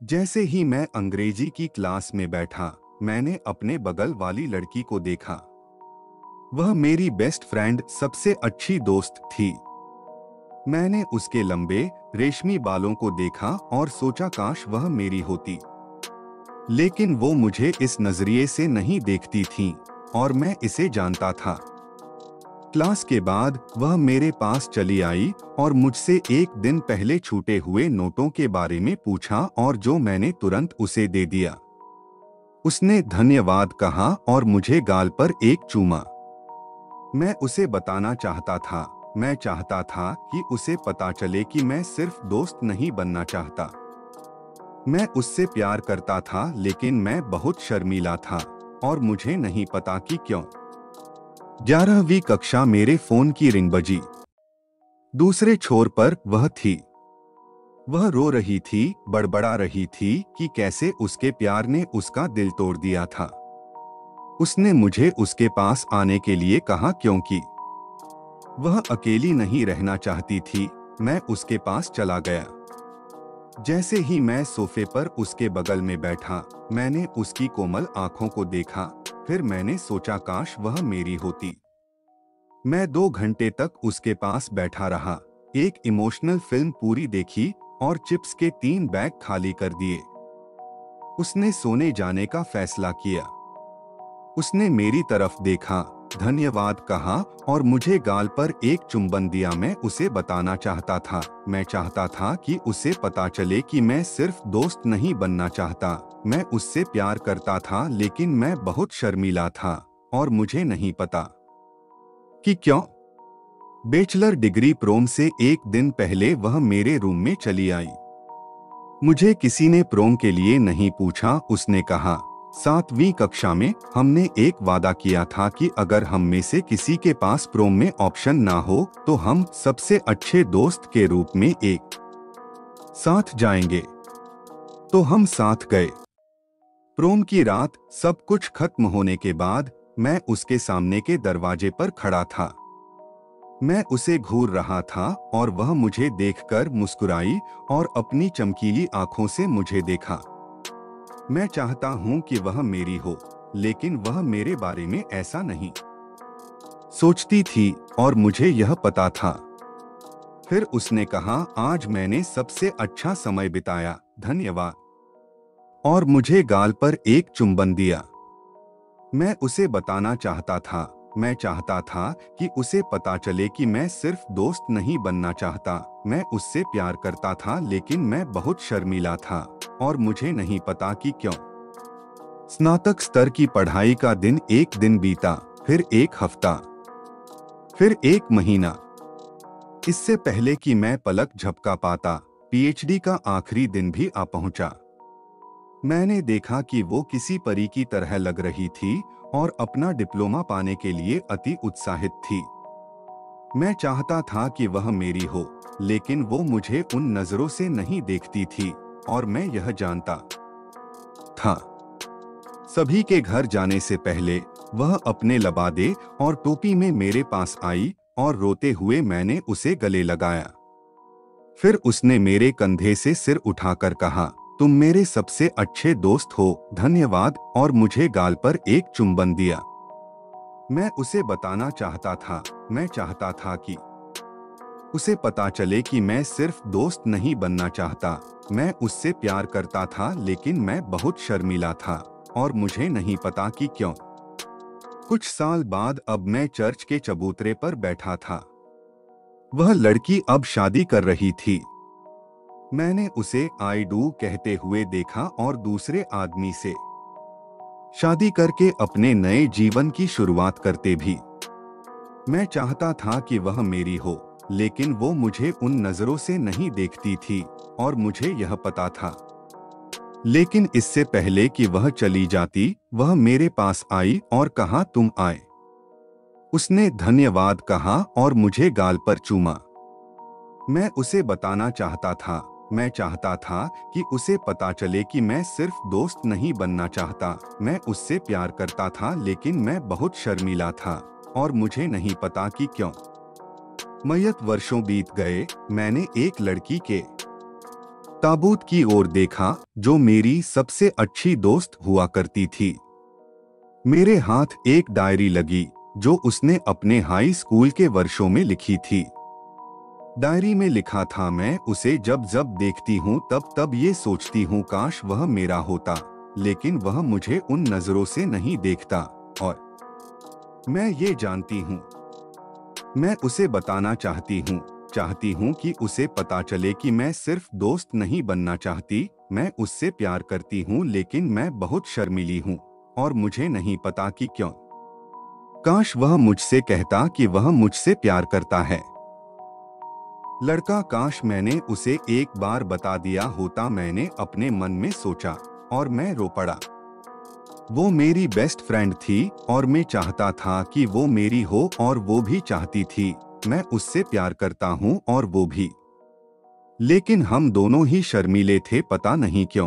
जैसे ही मैं अंग्रेजी की क्लास में बैठा, मैंने अपने बगल वाली लड़की को देखा। वह मेरी बेस्ट फ्रेंड, सबसे अच्छी दोस्त थी। मैंने उसके लंबे रेशमी बालों को देखा और सोचा काश वह मेरी होती। लेकिन वो मुझे इस नजरिए से नहीं देखती थी और मैं इसे जानता था। क्लास के बाद वह मेरे पास चली आई और मुझसे एक दिन पहले छूटे हुए नोटों के बारे में पूछा और जो मैंने तुरंत उसे दे दिया। उसने धन्यवाद कहा और मुझे गाल पर एक चूमा। मैं उसे बताना चाहता था, मैं चाहता था कि उसे पता चले कि मैं सिर्फ दोस्त नहीं बनना चाहता। मैं उससे प्यार करता था, लेकिन मैं बहुत शर्मीला था और मुझे नहीं पता कि क्यों। 11वीं कक्षा, मेरे फोन की रिंग बजी। दूसरे छोर पर वह थी। वह रो रही थी, बड़बड़ा रही थी कि कैसे उसके प्यार ने उसका दिल तोड़ दिया था। उसने मुझे उसके पास आने के लिए कहा क्योंकि वह अकेली नहीं रहना चाहती थी। मैं उसके पास चला गया। जैसे ही मैं सोफे पर उसके बगल में बैठा, मैंने उसकी कोमल आंखों को देखा। फिर मैंने सोचा काश वह मेरी होती। मैं 2 घंटे तक उसके पास बैठा रहा, एक इमोशनल फिल्म पूरी देखी और चिप्स के 3 बैग खाली कर दिए। उसने सोने जाने का फैसला किया। उसने मेरी तरफ देखा, धन्यवाद कहा और मुझे गाल पर एक चुंबन दिया। मैं उसे बताना चाहता था, मैं चाहता था कि उसे पता चले कि मैं सिर्फ दोस्त नहीं बनना चाहता, मैं उससे प्यार करता था, लेकिन मैं बहुत शर्मीला था और मुझे नहीं पता कि क्यों। बैचलर डिग्री प्रोम से एक दिन पहले वह मेरे रूम में चली आई। मुझे किसी ने प्रोम के लिए नहीं पूछा। उसने कहा, 7वीं कक्षा में हमने एक वादा किया था कि अगर हम में से किसी के पास प्रोम में ऑप्शन ना हो तो हम सबसे अच्छे दोस्त के रूप में एक साथ जाएंगे। तो हम साथ गए। प्रोम की रात, सब कुछ खत्म होने के बाद मैं उसके सामने के दरवाजे पर खड़ा था। मैं उसे घूर रहा था और वह मुझे देखकर मुस्कुराई और अपनी चमकीली आंखों से मुझे देखा। मैं चाहता हूं कि वह मेरी हो, लेकिन वह मेरे बारे में ऐसा नहीं सोचती थी और मुझे यह पता था। फिर उसने कहा, आज मैंने सबसे अच्छा समय बिताया, धन्यवाद, और मुझे गाल पर एक चुंबन दिया। मैं उसे बताना चाहता था, मैं चाहता था कि उसे पता चले कि मैं सिर्फ दोस्त नहीं बनना चाहता, मैं उससे प्यार करता था, लेकिन मैं बहुत शर्मीला था और मुझे नहीं पता कि क्यों। स्नातक स्तर की पढ़ाई का दिन, एक दिन बीता, फिर एक हफ्ता, फिर एक महीना। इससे पहले कि मैं पलक झपका पाता, पीएचडी का आखिरी दिन भी आ पहुंचा। मैंने देखा कि वो किसी परी की तरह लग रही थी और अपना डिप्लोमा पाने के लिए अति उत्साहित थी। मैं चाहता था कि वह मेरी हो, लेकिन वो मुझे उन नजरों से नहीं देखती थी और मैं यह जानता था। सभी के घर जाने से पहले वह अपने लबादे और टोपी में मेरे पास आई और रोते हुए मैंने उसे गले लगाया। फिर उसने मेरे कंधे से सिर उठाकर कहा, तुम मेरे सबसे अच्छे दोस्त हो, धन्यवाद, और मुझे गाल पर एक चुंबन दिया। मैं उसे बताना चाहता था, मैं चाहता था कि उसे पता चले कि मैं सिर्फ दोस्त नहीं बनना चाहता, मैं उससे प्यार करता था, लेकिन मैं बहुत शर्मीला था और मुझे नहीं पता कि क्यों। कुछ साल बाद अब मैं चर्च के चबूतरे पर बैठा था। वह लड़की अब शादी कर रही थी। मैंने उसे आई डू कहते हुए देखा और दूसरे आदमी से शादी करके अपने नए जीवन की शुरुआत करते भी। मैं चाहता था कि वह मेरी हो, लेकिन वो मुझे उन नजरों से नहीं देखती थी और मुझे यह पता था। लेकिन इससे पहले कि वह चली जाती, वह मेरे पास आई और कहा, तुम आए। उसने धन्यवाद कहा और मुझे गाल पर चूमा। मैं उसे बताना चाहता था, मैं चाहता था कि उसे पता चले कि मैं सिर्फ दोस्त नहीं बनना चाहता, मैं उससे प्यार करता था, लेकिन मैं बहुत शर्मीला था और मुझे नहीं पता कि क्यों। मयत वर्षों बीत गए। मैंने एक लड़की के ताबूत की ओर देखा जो मेरी सबसे अच्छी दोस्त हुआ करती थी। मेरे हाथ एक डायरी लगी जो उसने अपने हाई स्कूल के वर्षों में लिखी थी। डायरी में लिखा था, मैं उसे जब जब देखती हूँ तब तब ये सोचती हूँ काश वह मेरा होता, लेकिन वह मुझे उन नजरों से नहीं देखता और मैं ये जानती हूँ। मैं उसे बताना चाहती हूँ कि उसे पता चले कि मैं सिर्फ दोस्त नहीं बनना चाहती, मैं उससे प्यार करती हूँ, लेकिन मैं बहुत शर्मीली हूँ और मुझे नहीं पता कि क्यों। काश वह मुझसे कहता कि वह मुझसे प्यार करता है। लड़का, काश मैंने उसे एक बार बता दिया होता, मैंने अपने मन में सोचा और मैं रो पड़ा। वो मेरी बेस्ट फ्रेंड थी और मैं चाहता था कि वो मेरी हो और वो भी चाहती थी। मैं उससे प्यार करता हूँ और वो भी, लेकिन हम दोनों ही शर्मीले थे, पता नहीं क्यों।